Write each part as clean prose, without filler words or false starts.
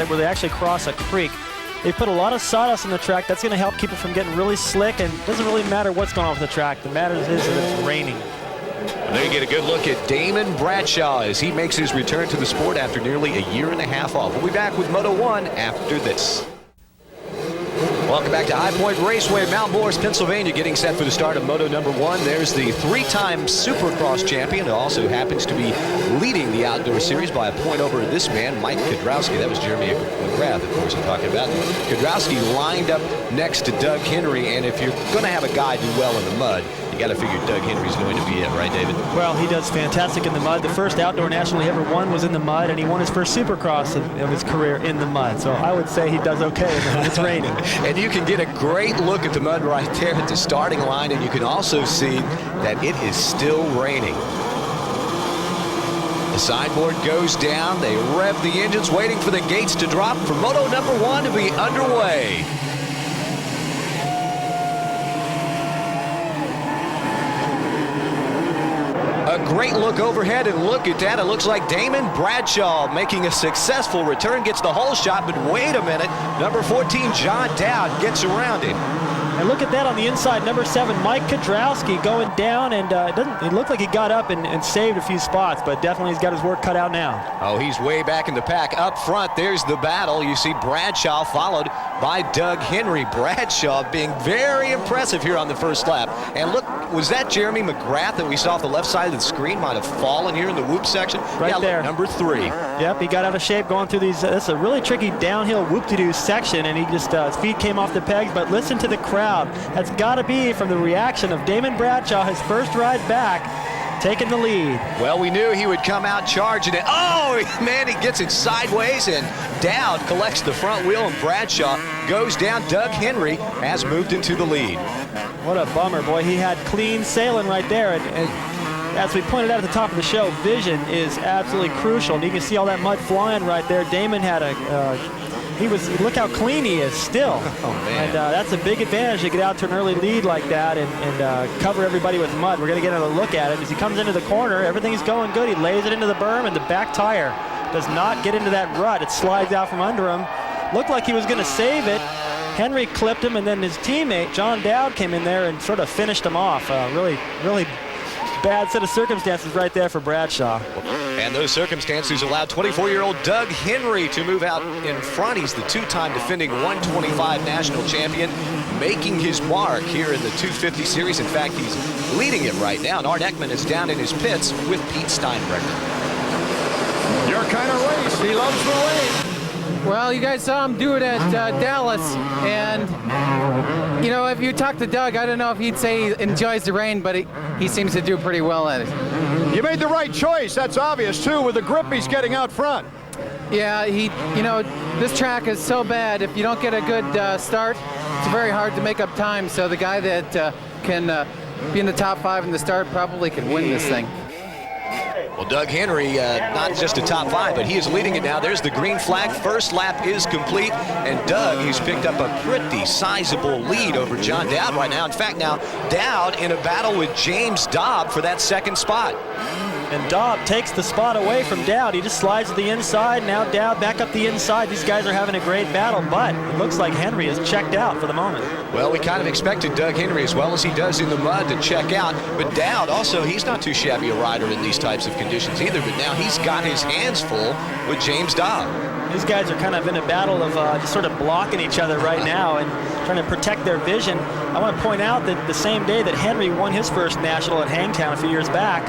where they actually cross a creek. They put a lot of sawdust on the track. That's going to help keep it from getting really slick, and it doesn't really matter what's going on with the track. The matter is that it's raining. And there you get a good look at Damon Bradshaw as he makes his return to the sport after nearly a year and a half off. We'll be back with Moto 1 after this. Welcome back to High Point Raceway, Mount Morris, Pennsylvania, getting set for the start of Moto number 1. There's the 3-time Supercross champion who also happens to be leading the outdoor series by a point over this man, Mike Kudrowski. That was Jeremy McGrath, of course, I'm talking about. Kudrowski lined up next to Doug Henry, and if you're going to have a guy do well in the mud, you got to figure Doug Henry's going to be it, right, David? Well, he does fantastic in the mud. The first outdoor national he ever won was in the mud, and he won his first Supercross of his career in the mud. So I would say he does okay when it's raining. And you can get a great look at the mud right there at the starting line, and you can also see that it is still raining. The sideboard goes down. They rev the engines, waiting for the gates to drop for Moto number 1 to be underway. A great look overhead, and look at that. It looks like Damon Bradshaw making a successful return, gets the whole shot, but wait a minute. Number 14, John Dowd, gets around him. And look at that on the inside, number 7, Mike Kudrowski going down, and it looked like he got up and saved a few spots, but definitely he's got his work cut out now. Oh, he's way back in the pack. Up front, there's the battle. You see Bradshaw followed by Doug Henry. Bradshaw being very impressive here on the first lap. And look, was that Jeremy McGrath that we saw off the left side of the screen? Might have fallen here in the whoop section. Right there. Number 3. Yep, he got out of shape going through these. It's a really tricky downhill whoop-de-doo section, and he just, his feet came off the pegs, but listen to the crowd. That's got to be from the reaction of Damon Bradshaw, his first ride back, taking the lead. Well, we knew he would come out charging it. Oh, man, he gets it sideways, and Dowd collects the front wheel, and Bradshaw goes down. Doug Henry has moved into the lead. What a bummer, boy. He had clean sailing right there, and as we pointed out at the top of the show, vision is absolutely crucial, and you can see all that mud flying right there. Damon had look how clean he is still. Oh, man. And that's a big advantage to get out to an early lead like that and cover everybody with mud. We're going to get another look at it. As he comes into the corner, everything's going good. He lays it into the berm, and the back tire does not get into that rut. It slides out from under him. Looked like he was going to save it. Henry clipped him, and then his teammate, John Dowd, came in there and sort of finished him off. Really, really bad set of circumstances right there for Bradshaw. And those circumstances allowed 24-year-old Doug Henry to move out in front. He's the 2-time defending 125 national champion, making his mark here in the 250 series. In fact, he's leading it right now. And Art Ekman is down in his pits with Pete Steinbrecher. Your kind of race. He loves the rain. Well, you guys saw him do it at Dallas, and you know, if you talk to Doug, I don't know if he'd say he enjoys the rain, but he seems to do pretty well at it. You made the right choice. That's obvious too, with the grip he's getting out front. Yeah, you know, this track is so bad. If you don't get a good start, it's very hard to make up time. So the guy that can be in the top 5 in the start probably can win this thing. Well, Doug Henry, not just a top 5, but he is leading it now. There's the green flag. First lap is complete, and Doug, he's picked up a pretty sizable lead over John Dowd right now. In fact, now Dowd in a battle with James Dobb for that second spot. And Dobb takes the spot away from Dowd. He just slides to the inside. Now Dowd back up the inside. These guys are having a great battle, but it looks like Henry is checked out for the moment. Well, we kind of expected Doug Henry, as well as he does in the mud, to check out. But Dowd also, he's not too shabby a rider in these types of conditions either. But now he's got his hands full with James Dobb. These guys are kind of in a battle of just sort of blocking each other right now and trying to protect their vision. I want to point out that the same day that Henry won his first national at Hangtown a few years back,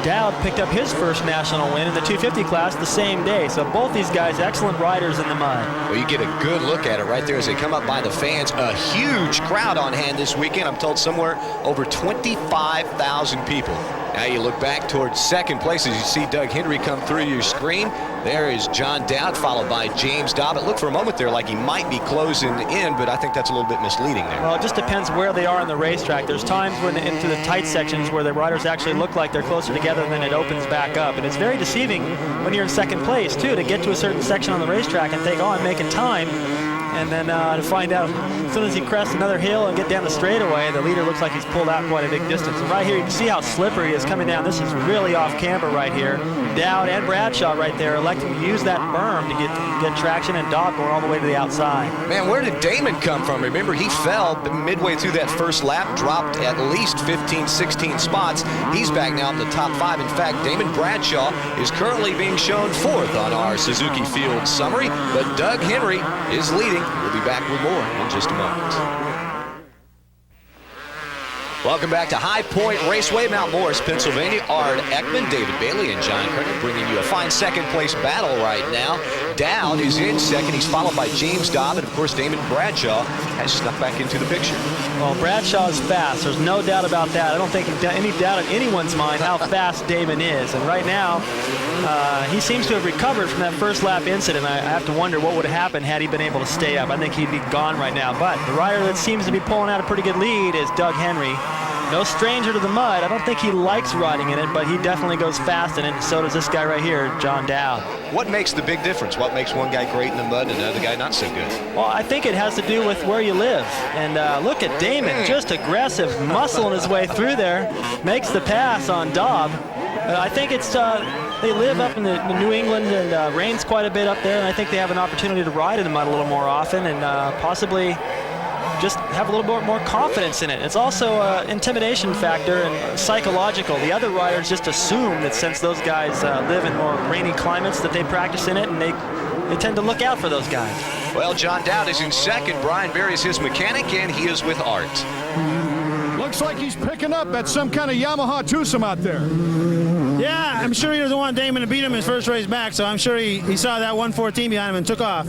Dowd picked up his first national win in the 250 class the same day. So both these guys, excellent riders in the mud. Well, you get a good look at it right there as they come up by the fans. A huge crowd on hand this weekend. I'm told somewhere over 25,000 people. Now you look back towards second place as you see Doug Henry come through your screen. There is John Dowd, followed by James Dobb. It looked for a moment there like he might be closing in, but I think that's a little bit misleading there. Well, it just depends where they are on the racetrack. There's times when into the tight sections where the riders actually look like they're closer together, and then it opens back up. And it's very deceiving when you're in second place, too, to get to a certain section on the racetrack and think, oh, I'm making time. And then to find out as soon as he crests another hill and get down the straightaway, the leader looks like he's pulled out quite a big distance. And right here, you can see how slippery he is coming down. This is really off camber right here. Dowd and Bradshaw right there electing to use that berm to get traction, and Dobb going all the way to the outside. Man, where did Damon come from? Remember, he fell midway through that first lap, dropped at least 15, 16 spots. He's back now in the top 5. In fact, Damon Bradshaw is currently being shown 4th on our Suzuki Field summary, but Doug Henry is leading. We'll be back with more in just a moment. Welcome back to High Point Raceway, Mount Morris, Pennsylvania. Ard Ekman, David Bailey, and John Kerner bringing you a fine second-place battle right now. Dowd is in second. He's followed by James Dobb, and, of course, Damon Bradshaw has snuck back into the picture. Well, Bradshaw's fast. There's no doubt about that. I don't think any doubt in anyone's mind how fast Damon is. And right now, he seems to have recovered from that first lap incident. I have to wonder what would have happened had he been able to stay up. I think he'd be gone right now. But the rider that seems to be pulling out a pretty good lead is Doug Henry. No stranger to the mud. I don't think he likes riding in it, but he definitely goes fast in it, and so does this guy right here, John Dowd. What makes the big difference? What makes one guy great in the mud and another guy not so good? Well, I think it has to do with where you live. And look at Damon, just aggressive, muscling his way through there, makes the pass on Dobb. I think it's they live up in the New England, and rains quite a bit up there, and I think they have an opportunity to ride in the mud a little more often, and possibly just have a little bit more confidence in it. It's also an intimidation factor and psychological. The other riders just assume that since those guys live in more rainy climates that they practice in it, and they tend to look out for those guys. Well, John Dowd is in second. Brian Berry is his mechanic, and he is with Art. Looks like he's picking up at some kind of Yamaha twosome out there. Yeah, I'm sure he doesn't want Damon to beat him his first race back, so I'm sure he saw that 114 behind him and took off.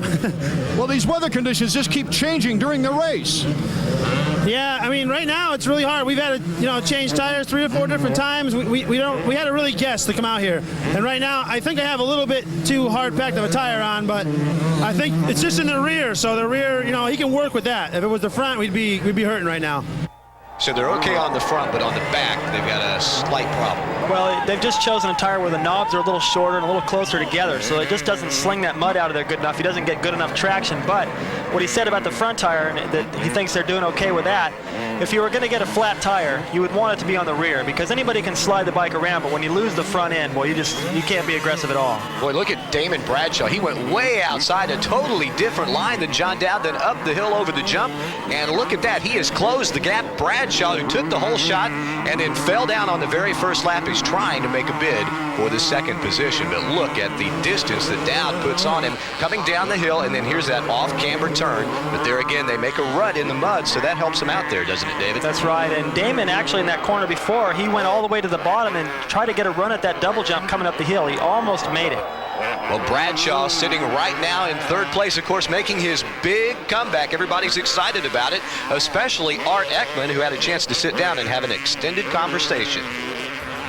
Well, these weather conditions just keep changing during the race. Yeah, I mean, right now it's really hard. We've had to, change tires 3 or 4 different times. We had to really guess to come out here. And right now, I think I have a little bit too hard packed of a tire on, but I think it's just in the rear. So the rear, he can work with that. If it was the front, we'd be hurting right now. So they're okay on the front, but on the back, they've got a slight problem. Well, they've just chosen a tire where the knobs are a little shorter and a little closer together, so it just doesn't sling that mud out of there good enough. He doesn't get good enough traction. But what he said about the front tire, and that he thinks they're doing okay with that, if you were going to get a flat tire, you would want it to be on the rear, because anybody can slide the bike around, but when you lose the front end, boy, you can't be aggressive at all. Boy, look at Damon Bradshaw. He went way outside, a totally different line than John Dowd, then up the hill over the jump. And look at that. He has closed the gap. Bradshaw, who took the whole shot and then fell down on the very first lap, is trying to make a bid for the second position. But look at the distance that Dowd puts on him coming down the hill, and then here's that off-camber turn. But there again, they make a rut in the mud, so that helps him out there, doesn't it, David? That's right. And Damon, actually, in that corner before, he went all the way to the bottom and tried to get a run at that double jump coming up the hill. He almost made it. Well, Bradshaw sitting right now in third place, of course, making his big comeback. Everybody's excited about it, especially Art Ekman, who had a chance to sit down and have an extended conversation.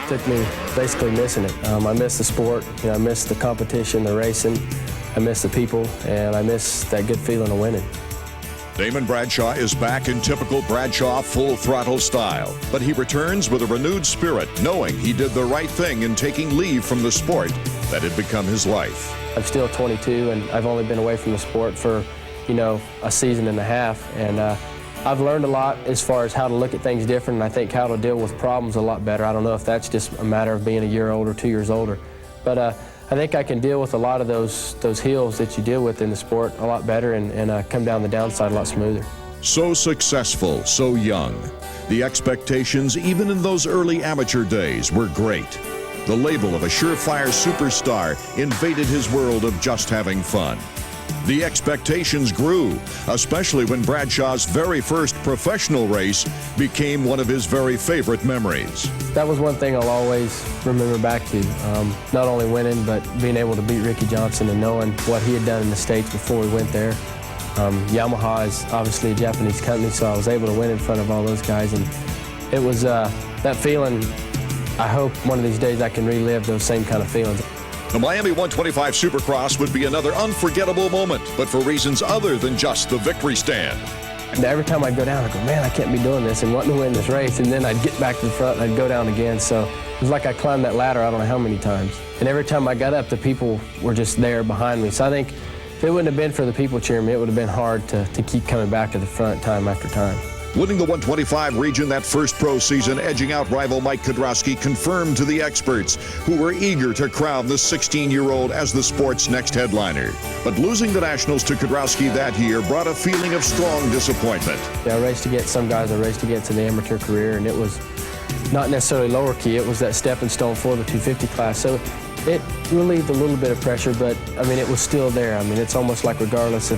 Took me basically missing it. I miss the sport, I miss the competition, the racing, I miss the people, and I miss that good feeling of winning. Damon Bradshaw is back in typical Bradshaw full-throttle style, but he returns with a renewed spirit, knowing he did the right thing in taking leave from the sport that had become his life. I'm still 22, and I've only been away from the sport for, a season and a half, and I've learned a lot as far as how to look at things different, and I think how to deal with problems a lot better. I don't know if that's just a matter of being a year older, 2 years older, but I think I can deal with a lot of those hills that you deal with in the sport a lot better and come down the downside a lot smoother. So successful, so young. The expectations, even in those early amateur days, were great. The label of a surefire superstar invaded his world of just having fun. The expectations grew, especially when Bradshaw's very first professional race became one of his very favorite memories. That was one thing I'll always remember back to. Not only winning, but being able to beat Ricky Johnson and knowing what he had done in the States before we went there. Yamaha is obviously a Japanese company, so I was able to win in front of all those guys. And it was that feeling, I hope one of these days I can relive those same kind of feelings. The Miami 125 Supercross would be another unforgettable moment, but for reasons other than just the victory stand. And every time I'd go down, I'd go, man, I can't be doing this, and wanting to win this race. And then I'd get back to the front and I'd go down again. So it was like I climbed that ladder I don't know how many times. And every time I got up, the people were just there behind me. So I think if it wouldn't have been for the people cheering me, it would have been hard to keep coming back to the front time after time. Winning the 125 region that first pro season, edging out rival Mike Kudrowski, confirmed to the experts who were eager to crown the 16-year-old as the sport's next headliner. But losing the Nationals to Kudrowski that year brought a feeling of strong disappointment. Yeah, I raced against some guys I raced against in the amateur career, and it was not necessarily lower key. It was that stepping stone for the 250 class. So it relieved a little bit of pressure, but I mean, it was still there. I mean, it's almost like regardless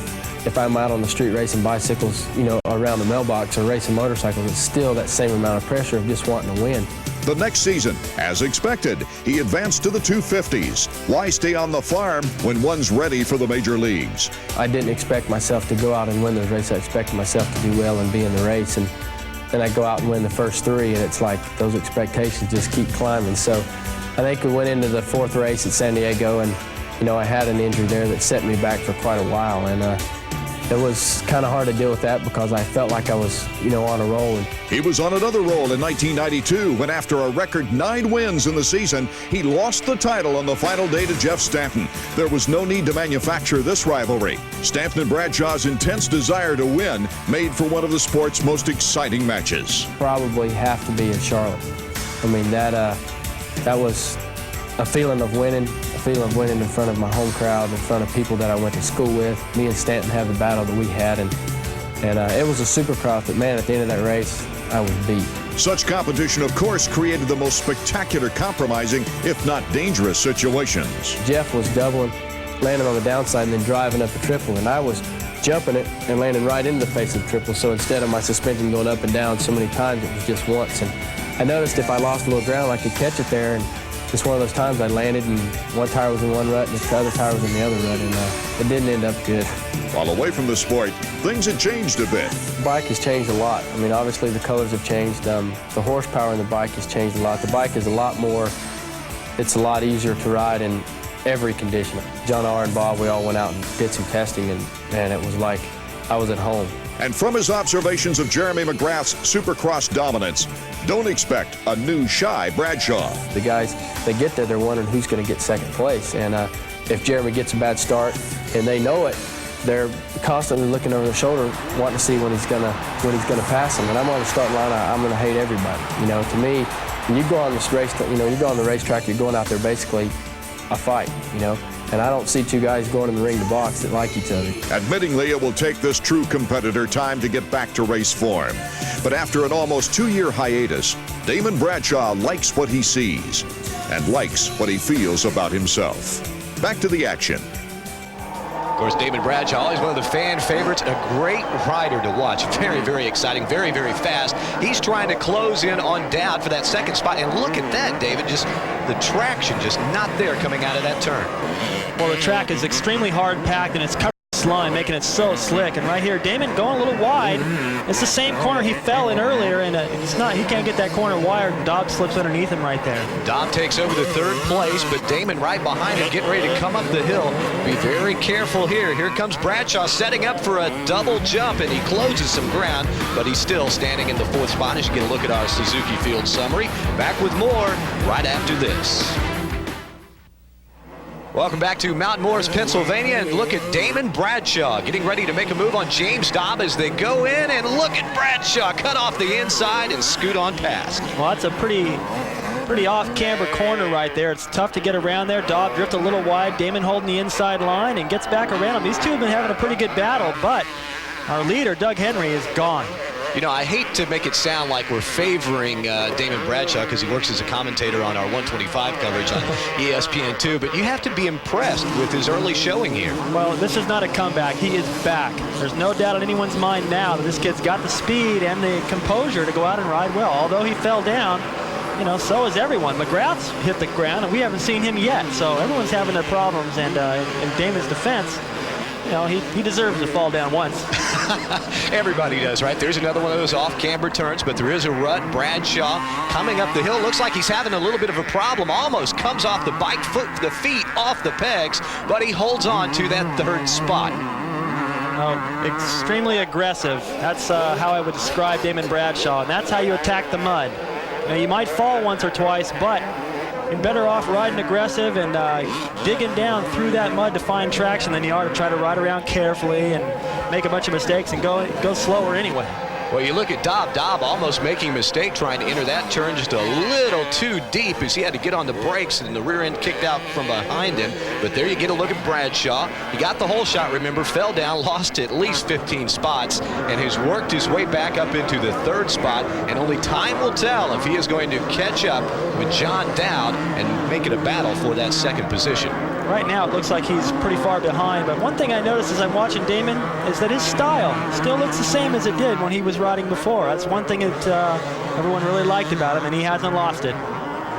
if I'm out on the street racing bicycles, you know, around the mailbox or racing motorcycles, it's still that same amount of pressure of just wanting to win. The next season, as expected, he advanced to the 250s. Why stay on the farm when one's ready for the major leagues? I didn't expect myself to go out and win those races. I expected myself to do well and be in the race, and then I go out and win the first three, and it's like those expectations just keep climbing. So I think we went into the fourth race at San Diego, and you know, I had an injury there that set me back for quite a while, and it was kind of hard to deal with that because I felt like I was, you know, on a roll. He was on another roll in 1992 when, after a record 9 wins in the season, he lost the title on the final day to Jeff Stanton. There was no need to manufacture this rivalry. Stanton and Bradshaw's intense desire to win made for one of the sport's most exciting matches. Probably have to be in Charlotte. I mean, that was a feeling of winning. Feeling of winning in front of my home crowd, in front of people that I went to school with. Me and Stanton had the battle that we had, and it was a supercross, but man, at the end of that race, I was beat. Such competition, of course, created the most spectacular, compromising, if not dangerous, situations. Jeff was doubling, landing on the downside, and then driving up a triple, and I was jumping it and landing right into the face of the triple, so instead of my suspension going up and down so many times, it was just once. And I noticed if I lost a little ground, I could catch it there, and just one of those times I landed and one tire was in one rut and the other tire was in the other rut, and it didn't end up good. While away from the sport, things had changed a bit. The bike has changed a lot. I mean, obviously the colors have changed. The horsepower in the bike has changed a lot. The bike is a lot more, it's a lot easier to ride in every condition. John R. and Bob, we all went out and did some testing, and it was like I was at home. And from his observations of Jeremy McGrath's Supercross dominance, don't expect a new shy Bradshaw. The guys, they get there, they're wondering who's going to get second place. And if Jeremy gets a bad start and they know it, they're constantly looking over their shoulder, wanting to see when he's going to pass them. And I'm on the starting line, I'm going to hate everybody. You know, to me, when you go on this race, you know, you go on the racetrack, you're going out there basically a fight, you know. And I don't see two guys going in the ring to box that like each other. Admittingly, it will take this true competitor time to get back to race form. But after an almost 2-year hiatus, Damon Bradshaw likes what he sees and likes what he feels about himself. Back to the action. Of course, Damon Bradshaw, always one of the fan favorites, a great rider to watch. Very, very exciting, very, very fast. He's trying to close in on Dowd for that second spot. And look at that, David, just the traction just not there coming out of that turn. Well, the track is extremely hard packed, and it's covered in slime, making it so slick. And right here, Damon going a little wide. It's the same corner he fell in earlier, and it's not. He can't get that corner wired. Dobbs slips underneath him right there. Dobb takes over the third place, but Damon right behind him, getting ready to come up the hill. Be very careful here. Here comes Bradshaw setting up for a double jump, and he closes some ground, but he's still standing in the fourth spot. As you get a look at our Suzuki Field summary. Back with more right after this. Welcome back to Mount Morris, Pennsylvania, and look at Damon Bradshaw getting ready to make a move on James Dobb as they go in, and look at Bradshaw cut off the inside and scoot on past. Well, that's a pretty off-camber corner right there. It's tough to get around there. Dobb drift a little wide. Damon holding the inside line and gets back around him. These two have been having a pretty good battle, but our leader, Doug Henry, is gone. You know, I hate to make it sound like we're favoring Damon Bradshaw because he works as a commentator on our 125 coverage on ESPN2, but you have to be impressed with his early showing here. Well, this is not a comeback. He is back. There's no doubt in anyone's mind now that this kid's got the speed and the composure to go out and ride well. Although he fell down, you know, so is everyone. McGrath's hit the ground, and we haven't seen him yet. So everyone's having their problems, and in Damon's defense, you know, he deserves to fall down once. Everybody does, right? There's another one of those off-camber turns, but there is a rut. Bradshaw coming up the hill. Looks like he's having a little bit of a problem. Almost comes off the bike foot, the feet off the pegs, but he holds on to that third spot. Oh, extremely aggressive. That's how I would describe Damon Bradshaw, and that's how you attack the mud. You know, you might fall once or twice, but you're better off riding aggressive and digging down through that mud to find traction than you are to try to ride around carefully and make a bunch of mistakes and go slower anyway. Well, you look at Dobb. Dobb almost making a mistake trying to enter that turn just a little too deep as he had to get on the brakes and the rear end kicked out from behind him. But there you get a look at Bradshaw. He got the whole shot, remember, fell down, lost at least 15 spots, and has worked his way back up into the 3rd spot. And only time will tell if he is going to catch up with John Dowd and make it a battle for that 2nd position. Right now it looks like he's pretty far behind, but one thing I noticed as I'm watching Damon is that his style still looks the same as it did when he was riding before. That's one thing that everyone really liked about him, and he hasn't lost it.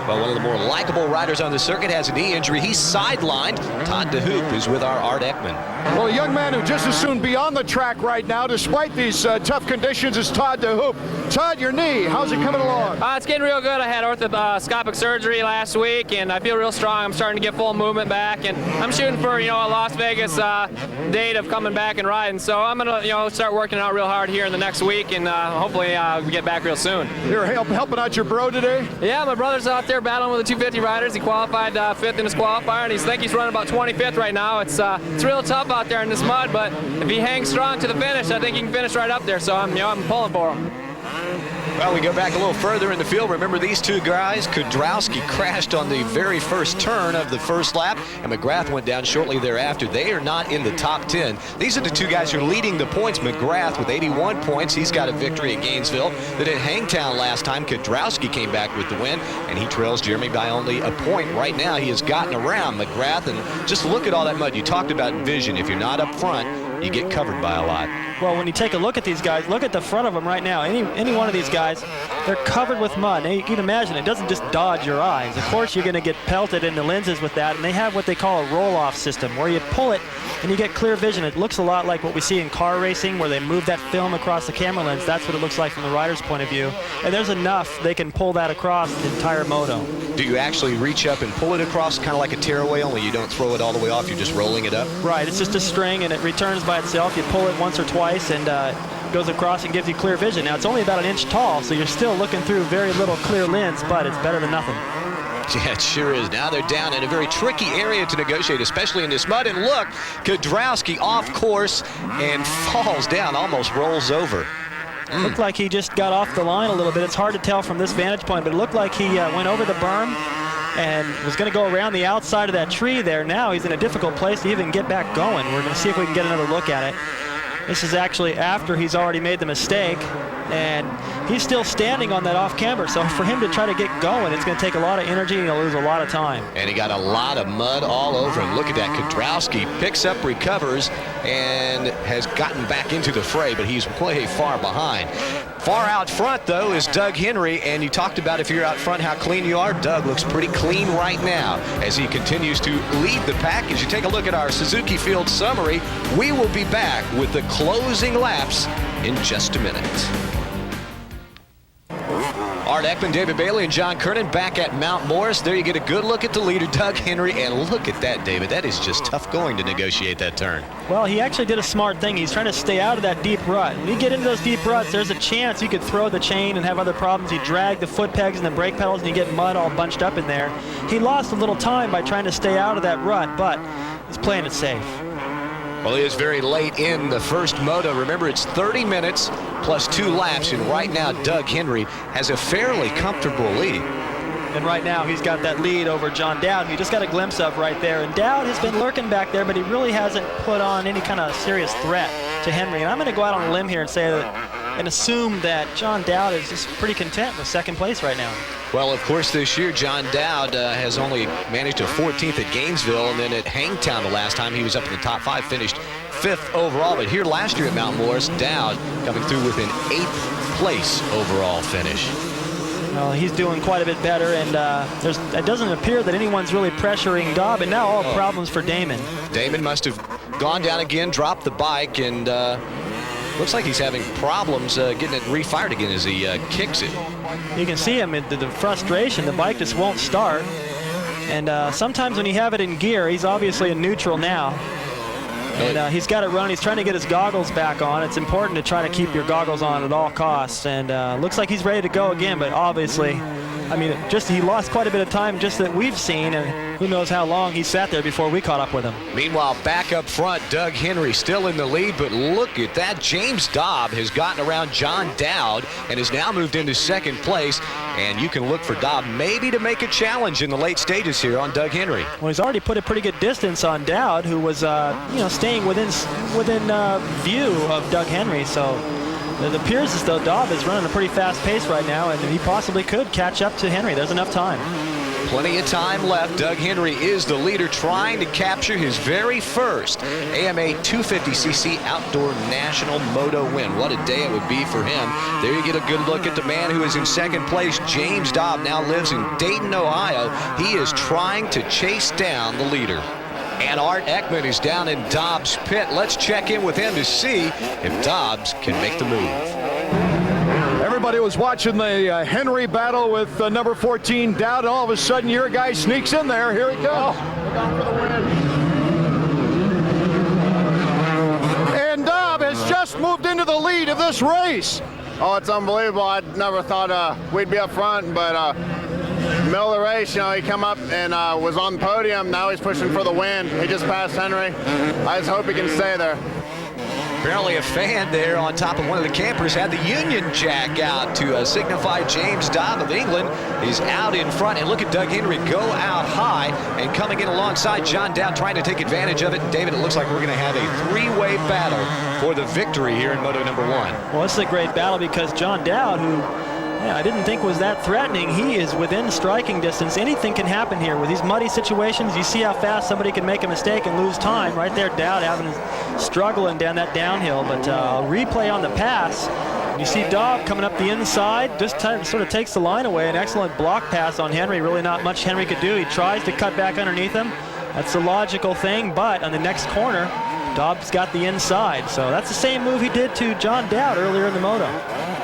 Well, one of the more likable riders on the circuit has a knee injury. He's sidelined. Todd DeHoop is with our Art Ekman. Well, a young man who just as soon be on the track right now, despite these tough conditions, is Todd DeHoop. Todd, your knee, how's it coming along? It's getting real good. I had orthoscopic surgery last week, and I feel real strong. I'm starting to get full movement back, and I'm shooting for, a Las Vegas date of coming back and riding. So I'm gonna, start working out real hard here in the next week, and hopefully we get back real soon. You're helping out your bro today? Yeah, my brother's out there battling with the 250 riders. He qualified 5th in his qualifier, and I think he's running about 25th right now. It's real tough out there in this mud, but if he hangs strong to the finish, I think he can finish right up there. So I'm pulling for him. Well, we go back a little further in the field. Remember these two guys? Kudrowski crashed on the very first turn of the first lap, and McGrath went down shortly thereafter. They are not in the top 10. These are the two guys who are leading the points. McGrath with 81 points. He's got a victory at Gainesville. Then at Hangtown last time, Kudrowski came back with the win, and he trails Jeremy by only a point. Right now, he has gotten around McGrath, and just look at all that mud. You talked about vision. If you're not up front, you get covered by a lot. Well, when you take a look at these guys, look at the front of them right now. Any one of these guys, they're covered with mud. Now, you can imagine it doesn't just dodge your eyes. Of course, you're going to get pelted in the lenses with that, and they have what they call a roll-off system, where you pull it and you get clear vision. It looks a lot like what we see in car racing, where they move that film across the camera lens. That's what it looks like from the rider's point of view. And there's enough they can pull that across the entire moto. Do you actually reach up and pull it across, kind of like a tearaway, only you don't throw it all the way off, you're just rolling it up? Right, it's just a string, and it returns by itself. You pull it once or twice, and goes across and gives you clear vision. Now, it's only about an inch tall, so you're still looking through very little clear lens, but it's better than nothing. Yeah, it sure is. Now they're down in a very tricky area to negotiate, especially in this mud. And look, Kudrowski off course and falls down, almost rolls over. Looked like he just got off the line a little bit. It's hard to tell from this vantage point, but it looked like he went over the berm and was going to go around the outside of that tree there. Now he's in a difficult place to even get back going. We're going to see if we can get another look at it. This is actually after he's already made the mistake, and he's still standing on that off camber. So for him to try to get going, it's going to take a lot of energy and he'll lose a lot of time. And he got a lot of mud all over him. Look at that. Kudrowski picks up, recovers, and has gotten back into the fray, but he's way far behind. Far out front, though, is Doug Henry, and you talked about if you're out front how clean you are. Doug looks pretty clean right now as he continues to lead the pack. As you take a look at our Suzuki Field summary, we will be back with the closing laps in just a minute. Art Ekman, David Bailey, and John Kernan back at Mount Morris. There you get a good look at the leader, Doug Henry, and look at that, David. That is just tough going to negotiate that turn. Well, he actually did a smart thing. He's trying to stay out of that deep rut. When you get into those deep ruts, there's a chance you could throw the chain and have other problems. You drag the foot pegs and the brake pedals, and you get mud all bunched up in there. He lost a little time by trying to stay out of that rut, but he's playing it safe. Well, he is very late in the first moto. Remember, it's 30 minutes plus 2 laps, and right now Doug Henry has a fairly comfortable lead. And right now he's got that lead over John Dowd, you just got a glimpse of right there. And Dowd has been lurking back there, but he really hasn't put on any kind of serious threat to Henry. And I'm going to go out on a limb here and say that, and assume that John Dowd is just pretty content with second place right now. Well, of course, this year, John Dowd has only managed a 14th at Gainesville, and then at Hangtown the last time he was up in the top 5, finished 5th overall. But here last year at Mount Morris, Dowd coming through with an 8th place overall finish. Well, he's doing quite a bit better, and it doesn't appear that anyone's really pressuring Dobb, and now all problems for Damon. Damon must have gone down again, dropped the bike, and looks like he's having problems getting it refired again as he kicks it. You can see him, the frustration. The bike just won't start. And sometimes when you have it in gear, he's obviously in neutral now. And he's got it running. He's trying to get his goggles back on. It's important to try to keep your goggles on at all costs. And looks like he's ready to go again, but obviously I mean, just he lost quite a bit of time just that we've seen, and who knows how long he sat there before we caught up with him. Meanwhile, back up front, Doug Henry still in the lead, but look at that. James Dobb has gotten around John Dowd and has now moved into second place, and you can look for Dobb maybe to make a challenge in the late stages here on Doug Henry. Well, he's already put a pretty good distance on Dowd, who was, staying within view of Doug Henry, so it appears as though Dobb is running a pretty fast pace right now, and he possibly could catch up to Henry. There's enough time. Plenty of time left. Doug Henry is the leader, trying to capture his very first AMA 250cc Outdoor National Moto win. What a day it would be for him. There you get a good look at the man who is in second place. James Dobb now lives in Dayton, Ohio. He is trying to chase down the leader. And Art Ekman is down in Dobbs' pit. Let's check in with him to see if Dobbs can make the move. Everybody was watching the Henry battle with number 14 Dowd, and all of a sudden your guy sneaks in there. Here he comes. Down for the win. And Dobb has just moved into the lead of this race. Oh, it's unbelievable. I never thought we'd be up front, but middle of the race, he come up and was on the podium. Now he's pushing for the win. He just passed Henry. I just hope he can stay there. Apparently a fan there on top of one of the campers had the Union Jack out to signify James Dobb of England. He's out in front, and look at Doug Henry go out high and coming in alongside John Dowd, trying to take advantage of it. And David, it looks like we're going to have a three-way battle for the victory here in Moto number 1. Well, this is a great battle because John Dowd, who I didn't think was that threatening, he is within striking distance. Anything can happen here with these muddy situations. You see how fast somebody can make a mistake and lose time. Right there, Dowd having struggling down that downhill, but a replay on the pass. You see Dobb coming up the inside, just sort of takes the line away. An excellent block pass on Henry. Really not much Henry could do. He tries to cut back underneath him. That's the logical thing, but on the next corner, Dobb's got the inside. So that's the same move he did to John Dowd earlier in the Moto.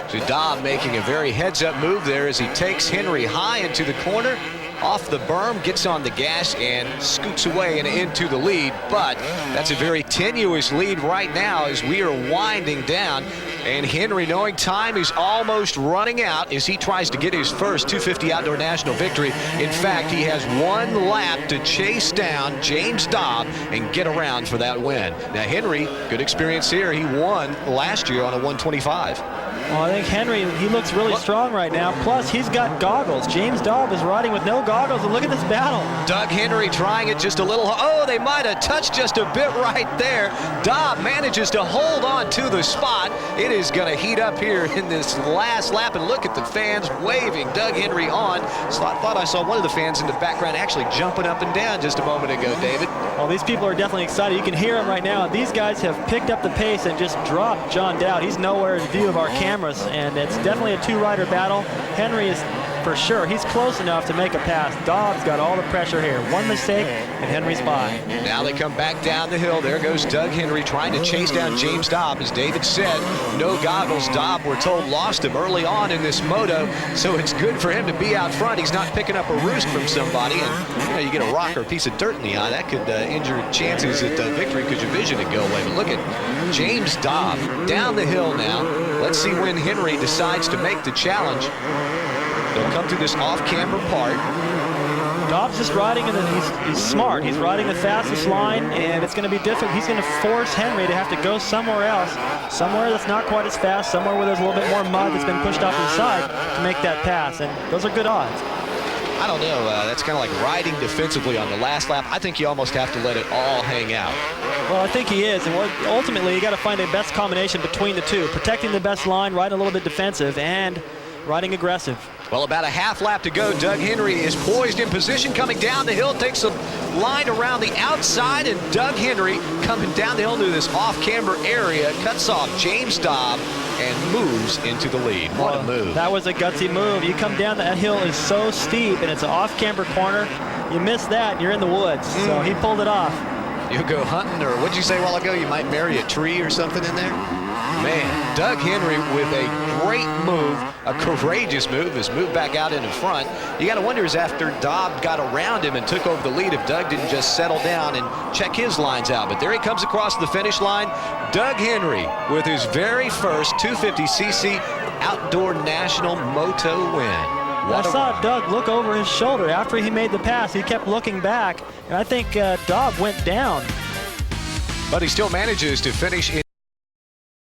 So Dobb making a very heads-up move there as he takes Henry high into the corner, off the berm, gets on the gas, and scoots away and into the lead. But that's a very tenuous lead right now as we are winding down. And Henry, knowing time is almost running out as he tries to get his first 250 Outdoor National victory. In fact, he has one lap to chase down James Dobb and get around for that win. Now, Henry, good experience here. He won last year on a 125. Well, I think Henry, he looks really strong right now. Plus, he's got goggles. James Dobb is riding with no goggles, and look at this battle. Doug Henry trying it just a little. Oh, they might have touched just a bit right there. Dobb manages to hold on to the spot. It is going to heat up here in this last lap, and look at the fans waving Doug Henry on. So I thought I saw one of the fans in the background actually jumping up and down just a moment ago, David. Well, these people are definitely excited. You can hear them right now. These guys have picked up the pace and just dropped John Dowd. He's nowhere in view of our cameras, and it's definitely a two-rider battle. Henry is for sure. He's close enough to make a pass. Dobb's got all the pressure here. One mistake, and Henry's by. Now they come back down the hill. There goes Doug Henry trying to chase down James Dobb. As David said, no goggles. Dobb, we're told, lost him early on in this moto, so it's good for him to be out front. He's not picking up a roost from somebody, and you get a rock or a piece of dirt in the eye. That could injure chances at victory because your vision would go away. But look at James Dobb down the hill now. Let's see when Henry decides to make the challenge. They'll come through this off-camber part. Dobb's just riding, he's smart. He's riding the fastest line, and it's going to be difficult. He's going to force Henry to have to go somewhere else, somewhere that's not quite as fast, somewhere where there's a little bit more mud that's been pushed off to the side to make that pass, and those are good odds. I don't know. That's kind of like riding defensively on the last lap. I think you almost have to let it all hang out. Well, I think he is, and ultimately you got to find a best combination between the two, protecting the best line, riding a little bit defensive, and riding aggressive. Well, about a half lap to go. Doug Henry is poised in position, coming down the hill, takes a line around the outside, and Doug Henry coming down the hill to this off-camber area, cuts off James Dobb and moves into the lead. What a move. That was a gutsy move. You come down, that hill is so steep, and it's an off-camber corner. You miss that, and you're in the woods. So he pulled it off. You go hunting, or what'd you say a while ago? You might marry a tree or something in there? Man, Doug Henry with a great move, a courageous move, has moved back out in the front. You got to wonder is after Dobb got around him and took over the lead, if Doug didn't just settle down and check his lines out. But there he comes across the finish line. Doug Henry with his very first 250cc Outdoor National Moto win. I saw Doug look over his shoulder after he made the pass. He kept looking back, and I think Doug went down. But he still manages to finish in